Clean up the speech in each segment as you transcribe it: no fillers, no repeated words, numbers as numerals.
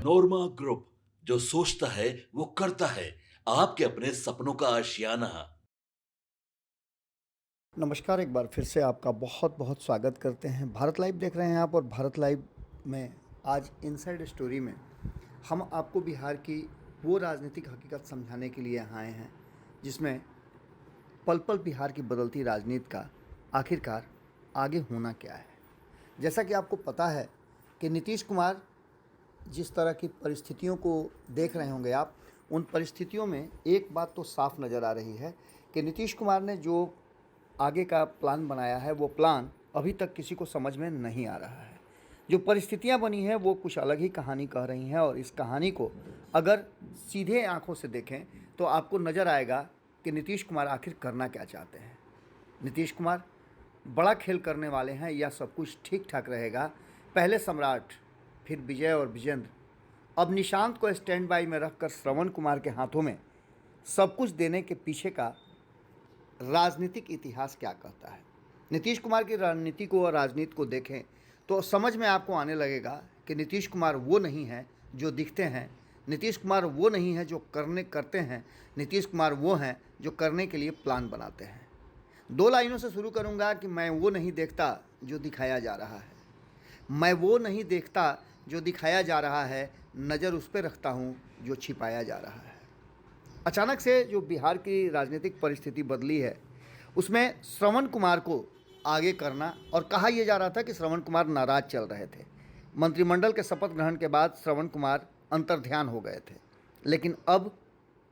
नोरमा group, जो सोचता है वो करता है। आपके अपने सपनों का आशियाना। नमस्कार, एक बार फिर से आपका बहुत बहुत स्वागत करते हैं। भारत लाइव देख रहे हैं आप, और भारत लाइव में आज इनसाइड स्टोरी में हम आपको बिहार की वो राजनीतिक हकीकत समझाने के लिए आए हैं जिसमें पल पल बिहार की बदलती राजनीति का आखिरकार आगे होना क्या है। जैसा कि आपको पता है कि नीतीश कुमार जिस तरह की परिस्थितियों को देख रहे होंगे आप, उन परिस्थितियों में एक बात तो साफ नज़र आ रही है कि नीतीश कुमार ने जो आगे का प्लान बनाया है वो प्लान अभी तक किसी को समझ में नहीं आ रहा है। जो परिस्थितियां बनी हैं वो कुछ अलग ही कहानी कह रही हैं, और इस कहानी को अगर सीधे आंखों से देखें तो आपको नज़र आएगा कि नीतीश कुमार आखिर करना क्या चाहते हैं। नीतीश कुमार बड़ा खेल करने वाले हैं या सब कुछ ठीक ठाक रहेगा। पहले सम्राट, फिर विजय और विजेंद्र, अब निशांत को स्टैंड बाई में रखकर श्रवण कुमार के हाथों में सब कुछ देने के पीछे का राजनीतिक इतिहास क्या कहता है। नीतीश कुमार की रणनीति को और राजनीति को देखें तो समझ में आपको आने लगेगा कि नीतीश कुमार वो नहीं हैं जो दिखते हैं। नीतीश कुमार वो नहीं है जो करते हैं। नीतीश कुमार वो हैं जो करने के लिए प्लान बनाते हैं। दो लाइनों से शुरू करूंगा कि मैं वो नहीं देखता जो दिखाया जा रहा है। मैं वो नहीं देखता जो दिखाया जा रहा है, नज़र उस पर रखता हूँ जो छिपाया जा रहा है। अचानक से जो बिहार की राजनीतिक परिस्थिति बदली है उसमें श्रवण कुमार को आगे करना, और कहा यह जा रहा था कि श्रवण कुमार नाराज चल रहे थे। मंत्रिमंडल के शपथ ग्रहण के बाद श्रवण कुमार अंतर्ध्यान हो गए थे, लेकिन अब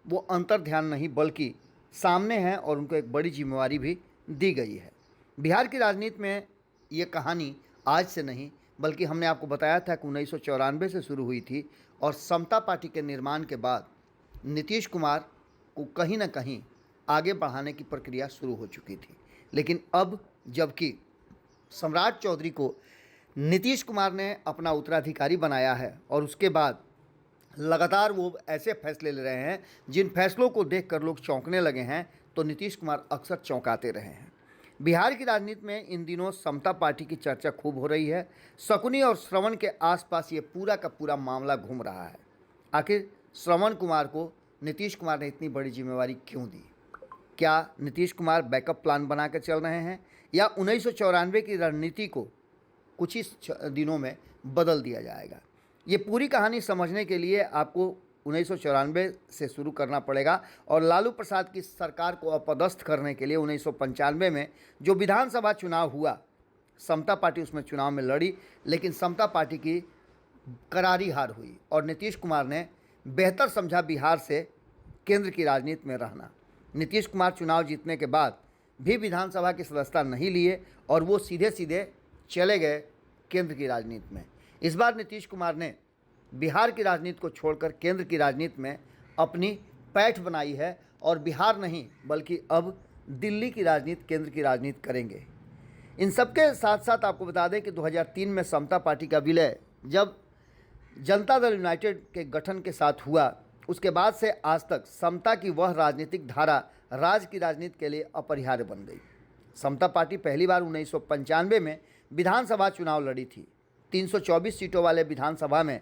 वो अंतर्ध्यान नहीं बल्कि सामने हैं और उनको एक बड़ी जिम्मेवारी भी दी गई है। बिहार की राजनीति में ये कहानी आज से नहीं बल्कि हमने आपको बताया था कि 1994 से शुरू हुई थी, और समता पार्टी के निर्माण के बाद नीतीश कुमार को कहीं ना कहीं आगे बढ़ाने की प्रक्रिया शुरू हो चुकी थी। लेकिन अब जबकि सम्राट चौधरी को नीतीश कुमार ने अपना उत्तराधिकारी बनाया है, और उसके बाद लगातार वो ऐसे फैसले ले रहे हैं जिन फैसलों को देखकर लोग चौंकने लगे हैं, तो नीतीश कुमार अक्सर चौंकाते रहे हैं। बिहार की राजनीति में इन दिनों समता पार्टी की चर्चा खूब हो रही है। शकुनी और श्रवण के आसपास ये पूरा का पूरा मामला घूम रहा है। आखिर श्रवण कुमार को नीतीश कुमार ने इतनी बड़ी जिम्मेवारी क्यों दी? क्या नीतीश कुमार बैकअप प्लान बना कर चल रहे हैं, या 1994 की रणनीति को कुछ ही दिनों में बदल दिया जाएगा? ये पूरी कहानी समझने के लिए आपको 1994 से शुरू करना पड़ेगा, और लालू प्रसाद की सरकार को अपदस्थ करने के लिए 1995 में जो विधानसभा चुनाव हुआ, समता पार्टी उसमें चुनाव में लड़ी, लेकिन समता पार्टी की करारी हार हुई और नीतीश कुमार ने बेहतर समझा बिहार से केंद्र की राजनीति में रहना। नीतीश कुमार चुनाव जीतने के बाद भी विधानसभा की सदस्यता नहीं लिए और वो सीधे सीधे चले गए केंद्र की राजनीति में। इस बार नीतीश कुमार ने बिहार की राजनीति को छोड़कर केंद्र की राजनीति में अपनी पैठ बनाई है, और बिहार नहीं बल्कि अब दिल्ली की राजनीति, केंद्र की राजनीति करेंगे। इन सबके साथ साथ आपको बता दें कि 2003 में समता पार्टी का विलय जब जनता दल यूनाइटेड के गठन के साथ हुआ, उसके बाद से आज तक समता की वह राजनीतिक धारा राज्य की राजनीति के लिए अपरिहार्य बन गई। समता पार्टी पहली बार 1995 में विधानसभा चुनाव लड़ी थी। 324 सीटों वाले विधानसभा में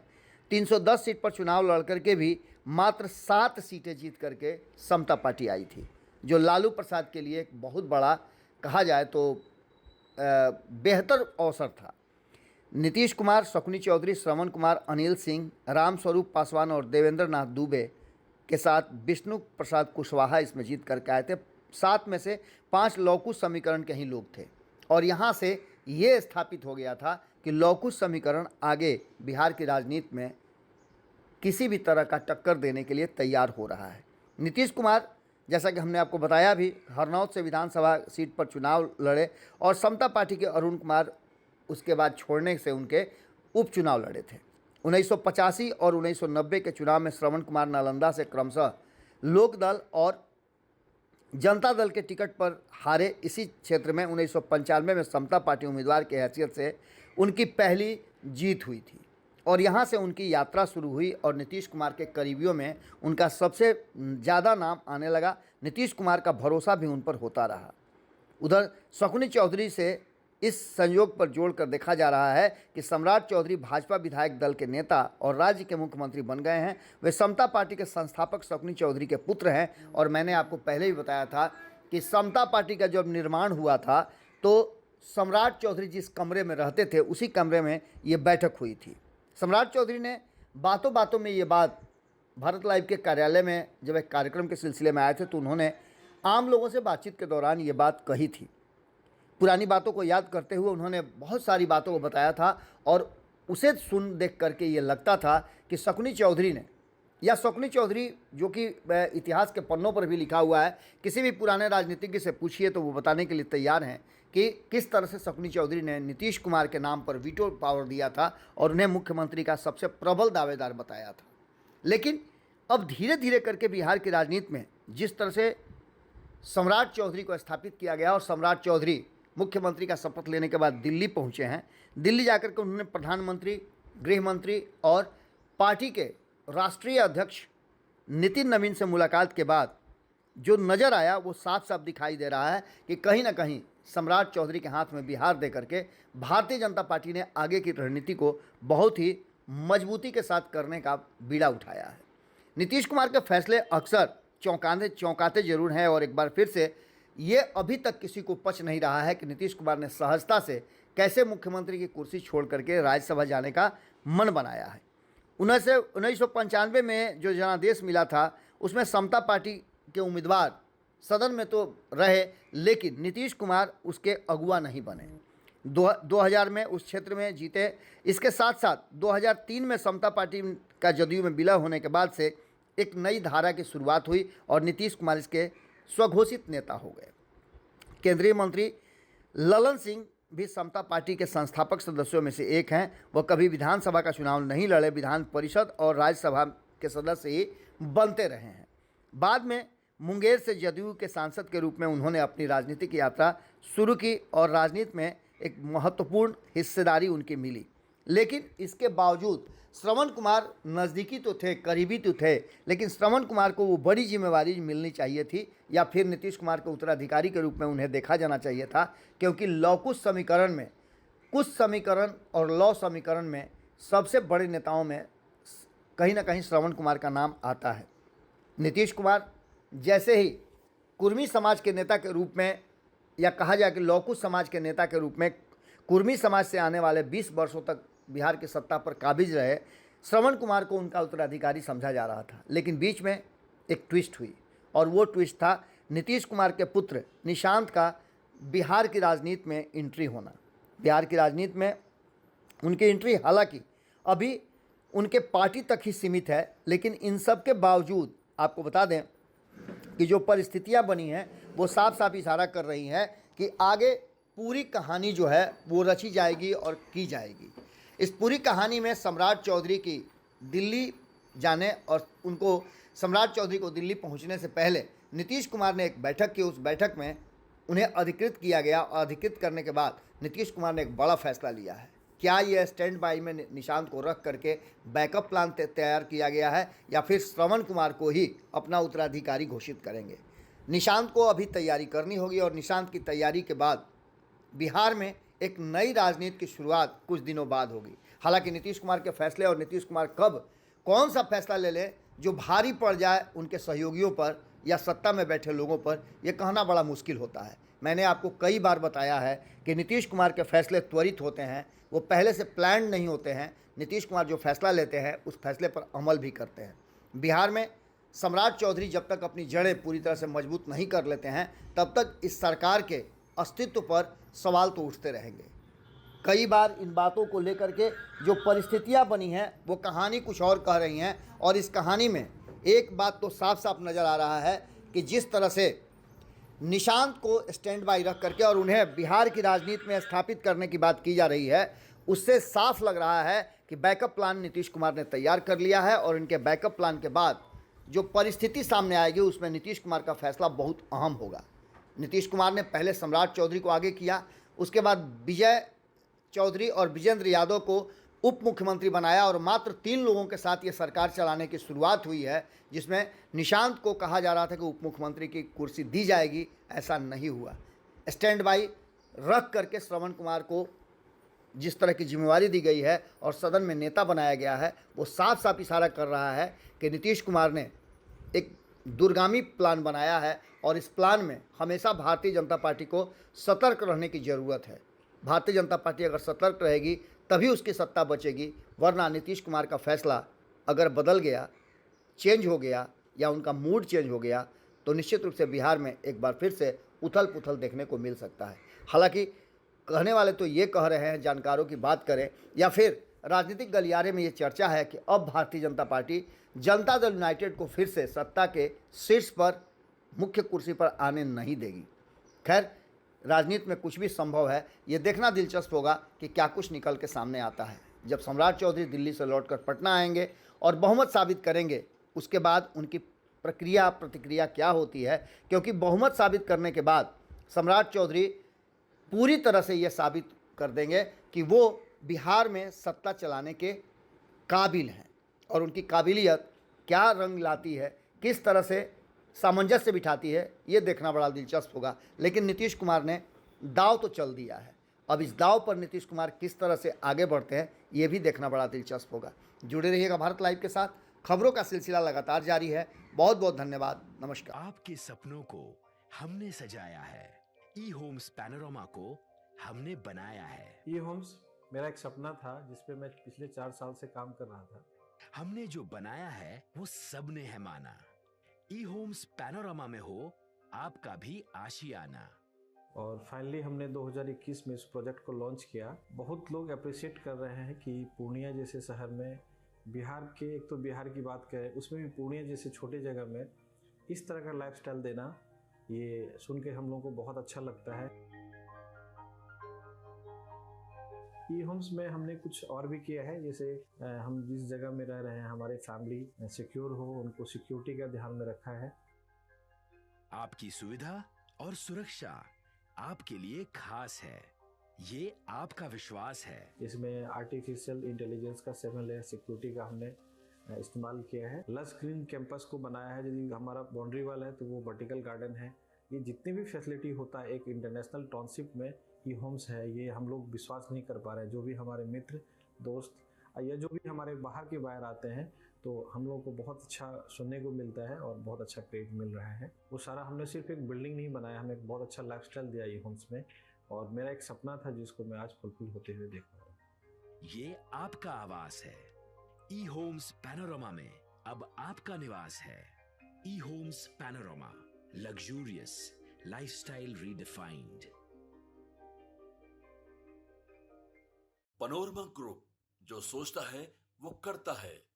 310 सीट पर चुनाव लड़ करके भी मात्र 7 सीटें जीत करके समता पार्टी आई थी, जो लालू प्रसाद के लिए एक बहुत बड़ा, कहा जाए तो बेहतर अवसर था। नीतीश कुमार, शकुनी चौधरी, श्रवण कुमार, अनिल सिंह, रामस्वरूप पासवान और देवेंद्र नाथ दुबे के साथ विष्णु प्रसाद कुशवाहा इसमें जीत करके आए थे। 7 में से 5 लौकुश समीकरण के ही लोग थे, और यहाँ से ये स्थापित हो गया था कि लौकुश समीकरण आगे बिहार की राजनीति में किसी भी तरह का टक्कर देने के लिए तैयार हो रहा है। नीतीश कुमार, जैसा कि हमने आपको बताया भी, हरनौत से विधानसभा सीट पर चुनाव लड़े, और समता पार्टी के अरुण कुमार उसके बाद छोड़ने से उनके उपचुनाव लड़े थे। 1985 और 1990 के चुनाव में श्रवण कुमार नालंदा से क्रमशः लोकदल और जनता दल के टिकट पर हारे। इसी क्षेत्र में 1995 में समता पार्टी उम्मीदवार की हैसियत से उनकी पहली जीत हुई थी, और यहाँ से उनकी यात्रा शुरू हुई, और नीतीश कुमार के करीबियों में उनका सबसे ज़्यादा नाम आने लगा। नीतीश कुमार का भरोसा भी उन पर होता रहा। उधर शकुनी चौधरी से इस संयोग पर जोड़कर देखा जा रहा है कि सम्राट चौधरी भाजपा विधायक दल के नेता और राज्य के मुख्यमंत्री बन गए हैं। वे समता पार्टी के संस्थापक शकुनी चौधरी के पुत्र हैं और मैंने आपको पहले ही बताया था कि समता पार्टी का जब निर्माण हुआ था तो सम्राट चौधरी जिस कमरे में रहते थे उसी कमरे में ये बैठक हुई थी। सम्राट चौधरी ने बातों बातों में ये बात भारत लाइव के कार्यालय में जब एक कार्यक्रम के सिलसिले में आए थे तो उन्होंने आम लोगों से बातचीत के दौरान ये बात कही थी। पुरानी बातों को याद करते हुए उन्होंने बहुत सारी बातों को बताया था और उसे सुन देख करके ये लगता था कि शकुनी चौधरी ने, या शकुनी चौधरी जो कि इतिहास के पन्नों पर भी लिखा हुआ है, किसी भी पुराने राजनीतिज्ञ से पूछिए तो वो बताने के लिए तैयार हैं कि किस तरह से शकुनी चौधरी ने नीतीश कुमार के नाम पर वीटो पावर दिया था और उन्हें मुख्यमंत्री का सबसे प्रबल दावेदार बताया था। लेकिन अब धीरे धीरे करके बिहार की राजनीति में जिस तरह से सम्राट चौधरी को स्थापित किया गया और सम्राट चौधरी मुख्यमंत्री का शपथ लेने के बाद दिल्ली पहुंचे हैं, दिल्ली जाकर के उन्होंने प्रधानमंत्री, गृह मंत्री और पार्टी के राष्ट्रीय अध्यक्ष नितिन नवीन से मुलाकात के बाद जो नज़र आया वो साफ साफ दिखाई दे रहा है कि कहीं ना कहीं सम्राट चौधरी के हाथ में बिहार दे करके भारतीय जनता पार्टी ने आगे की रणनीति को बहुत ही मजबूती के साथ करने का बीड़ा उठाया है। नीतीश कुमार के फैसले अक्सर चौंकाते जरूर हैं और एक बार फिर से ये अभी तक किसी को पच नहीं रहा है कि नीतीश कुमार ने सहजता से कैसे मुख्यमंत्री की कुर्सी छोड़ करके राज्यसभा जाने का मन बनाया है। 1995 में जो जनादेश मिला था उसमें समता पार्टी के उम्मीदवार सदन में तो रहे लेकिन नीतीश कुमार उसके अगुवा नहीं बने। 2000 में उस क्षेत्र में जीते। इसके साथ साथ 2003 में समता पार्टी का जदयू में विलय होने के बाद से एक नई धारा की शुरुआत हुई और नीतीश कुमार इसके स्वघोषित नेता हो गए। केंद्रीय मंत्री ललन सिंह भी समता पार्टी के संस्थापक सदस्यों में से एक हैं। वह कभी विधानसभा का चुनाव नहीं लड़े, विधान परिषद और राज्यसभा के सदस्य ही बनते रहे हैं। बाद में मुंगेर से जदयू के सांसद के रूप में उन्होंने अपनी राजनीतिक यात्रा शुरू की और राजनीति में एक महत्वपूर्ण हिस्सेदारी उनकी मिली। लेकिन इसके बावजूद श्रवण कुमार नज़दीकी तो थे, करीबी तो थे, लेकिन श्रवण कुमार को वो बड़ी जिम्मेवारी मिलनी चाहिए थी या फिर नीतीश कुमार के उत्तराधिकारी के रूप में उन्हें देखा जाना चाहिए था, क्योंकि लौकुश समीकरण में, कुछ समीकरण और लौ समीकरण में सबसे बड़े नेताओं में कहीं ना कहीं श्रवण कुमार का नाम आता है। नीतीश कुमार जैसे ही कुर्मी समाज के नेता के रूप में या कहा जाए कि लौकुश समाज के नेता के रूप में कुर्मी समाज से आने वाले 20 वर्षों तक बिहार की सत्ता पर काबिज रहे, श्रवण कुमार को उनका उत्तराधिकारी समझा जा रहा था। लेकिन बीच में एक ट्विस्ट हुई और वो ट्विस्ट था नीतीश कुमार के पुत्र निशांत का बिहार की राजनीति में एंट्री होना। बिहार की राजनीति में उनकी एंट्री हालांकि अभी उनके पार्टी तक ही सीमित है, लेकिन इन सब के बावजूद आपको बता दें कि जो परिस्थितियां बनी हैं वो साफ साफ इशारा कर रही हैं कि आगे पूरी कहानी जो है वो रची जाएगी और की जाएगी। इस पूरी कहानी में सम्राट चौधरी की दिल्ली जाने और उनको सम्राट चौधरी को दिल्ली पहुंचने से पहले नीतीश कुमार ने एक बैठक की। उस बैठक में उन्हें अधिकृत किया गया और अधिकृत करने के बाद नीतीश कुमार ने एक बड़ा फैसला लिया है। क्या यह स्टैंड बाई में निशांत को रख करके बैकअप प्लान तैयार किया गया है या फिर श्रवण कुमार को ही अपना उत्तराधिकारी घोषित करेंगे? निशांत को अभी तैयारी करनी होगी और निशांत की तैयारी के बाद बिहार में एक नई राजनीति की शुरुआत कुछ दिनों बाद होगी। हालांकि नीतीश कुमार के फैसले और नीतीश कुमार कब कौन सा फैसला ले लें जो भारी पड़ जाए उनके सहयोगियों पर या सत्ता में बैठे लोगों पर, यह कहना बड़ा मुश्किल होता है। मैंने आपको कई बार बताया है कि नीतीश कुमार के फैसले त्वरित होते हैं, वो पहले से प्लान नहीं होते हैं। नीतीश कुमार जो फैसला लेते हैं उस फैसले पर अमल भी करते हैं। बिहार में सम्राट चौधरी जब तक अपनी जड़ें पूरी तरह से मजबूत नहीं कर लेते हैं तब तक इस सरकार के अस्तित्व पर सवाल तो उठते रहेंगे। कई बार इन बातों को लेकर के जो परिस्थितियां बनी हैं वो कहानी कुछ और कह रही हैं और इस कहानी में एक बात तो साफ साफ नज़र आ रहा है कि जिस तरह से निशांत को स्टैंड बाई रख करके और उन्हें बिहार की राजनीति में स्थापित करने की बात की जा रही है, उससे साफ लग रहा है कि बैकअप प्लान नीतीश कुमार ने तैयार कर लिया है और इनके बैकअप प्लान के बाद जो परिस्थिति सामने आएगी उसमें नीतीश कुमार का फैसला बहुत अहम होगा। नीतीश कुमार ने पहले सम्राट चौधरी को आगे किया, उसके बाद विजय चौधरी और विजेंद्र यादव को उप मुख्यमंत्री बनाया और मात्र 3 लोगों के साथ ये सरकार चलाने की शुरुआत हुई है, जिसमें निशांत को कहा जा रहा था कि उप मुख्यमंत्री की कुर्सी दी जाएगी। ऐसा नहीं हुआ। स्टैंड बाई रख करके श्रवण कुमार को जिस तरह की जिम्मेवारी दी गई है और सदन में नेता बनाया गया है, वो साफ साफ इशारा कर रहा है कि नीतीश कुमार ने एक दूरगामी प्लान बनाया है और इस प्लान में हमेशा भारतीय जनता पार्टी को सतर्क रहने की ज़रूरत है। भारतीय जनता पार्टी अगर सतर्क रहेगी तभी उसकी सत्ता बचेगी, वरना नीतीश कुमार का फैसला अगर बदल गया, चेंज हो गया या उनका मूड चेंज हो गया तो निश्चित रूप से बिहार में एक बार फिर से उथल पुथल देखने को मिल सकता है। हालांकि कहने वाले तो ये कह रहे हैं, जानकारों की बात करें या फिर राजनीतिक गलियारे में ये चर्चा है कि अब भारतीय जनता पार्टी जनता दल यूनाइटेड को फिर से सत्ता के शीर्ष पर, मुख्य कुर्सी पर आने नहीं देगी। खैर, राजनीति में कुछ भी संभव है, ये देखना दिलचस्प होगा कि क्या कुछ निकल के सामने आता है। जब सम्राट चौधरी दिल्ली से लौटकर पटना आएंगे और बहुमत साबित करेंगे, उसके बाद उनकी प्रक्रिया प्रतिक्रिया क्या होती है, क्योंकि बहुमत साबित करने के बाद सम्राट चौधरी पूरी तरह से ये साबित कर देंगे कि वो बिहार में सत्ता चलाने के काबिल हैं और उनकी काबिलियत क्या रंग लाती है, किस तरह से सामंजस्य बिठाती है, ये देखना बड़ा दिलचस्प होगा। लेकिन नीतीश कुमार ने दाव तो चल दिया है, अब इस दाव पर नीतीश कुमार किस तरह से आगे बढ़ते हैं ये भी देखना बड़ा दिलचस्प होगा। जुड़े रहिएगा भारत लाइव के साथ, खबरों का सिलसिला लगातार जारी है। बहुत बहुत धन्यवाद, नमस्कार। आपके सपनों को हमने सजाया है, ई होम्स पैनोरामा को हमने बनाया है। ई होम्स मेरा एक सपना था जिस पे मैं पिछले 4 साल से काम कर रहा था। हमने जो बनाया है वो सबने है माना। ई होम्स पैनोरामा में हो आपका भी आशियाना। और फाइनली हमने 2021 में इस प्रोजेक्ट को लॉन्च किया। बहुत लोग अप्रिशिएट कर रहे हैं कि पूर्णिया जैसे शहर में, बिहार के, एक तो बिहार की बात करें उसमें भी पूर्णिया जैसे छोटे जगह में इस तरह का लाइफस्टाइल देना, ये सुन के हम लोगों को बहुत अच्छा लगता है। ई होम्स में हमने कुछ और भी किया है, जैसे हम जिस जगह में रह रहे हैं हमारे फैमिली सिक्योर हो, उनको सिक्योरिटी का ध्यान में रखा है। आपकी सुविधा और सुरक्षा आपके लिए खास है, ये आपका विश्वास है। इसमें आर्टिफिशियल इंटेलिजेंस का 7 लेयर सिक्योरिटी का हमने इस्तेमाल किया है। लस ग्रीन कैंपस को बनाया है, यदि हमारा बाउंड्री वाल है तो वो वर्टिकल गार्डन है। ये जितनी भी फैसिलिटी होता है एक इंटरनेशनल टाउनशिप में ई होम्स है, ये हम लोग विश्वास नहीं कर पा रहे हैं। जो भी हमारे मित्र दोस्त या जो भी हमारे बाहर के बाहर आते हैं तो हम लोगों को बहुत अच्छा सुनने को मिलता है और बहुत अच्छा क्रेडिट मिल रहा है। वो सारा हमने सिर्फ एक बिल्डिंग नहीं बनाया, हमें एक बहुत अच्छा लाइफस्टाइल दिया ई होम्स में, और मेरा एक सपना था जिसको मैं आज फुलफिल होते हुए देख रहा हूँ। ये आपका आवास है। ई होम्स पैनोरामा में अब आपका निवास है। E Homes Panorama, luxurious lifestyle redefined. Panorama group, जो सोचता है वो करता है।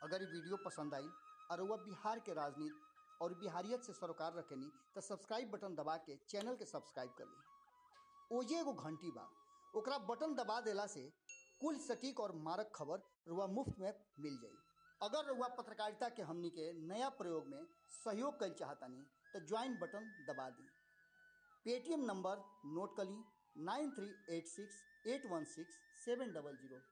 अगर ये वीडियो पसंद आई और वह बिहार के राजनीति और बिहारियत से सरोकार रखेनी तो सब्सक्राइब बटन दबा के चैनल के सब्सक्राइब कर ली। ओजे एगो घंटी बा, ओकरा बटन दबा देला से कुल सटीक और मारक खबर रुआ मुफ्त में मिल जाई। अगर रुआ पत्रकारिता के हमनी के नया प्रयोग में सहयोग कर चाहतानी तो ज्वाइन बटन दबा दी। पेटीएम नंबर नोट कर ली 9386816700।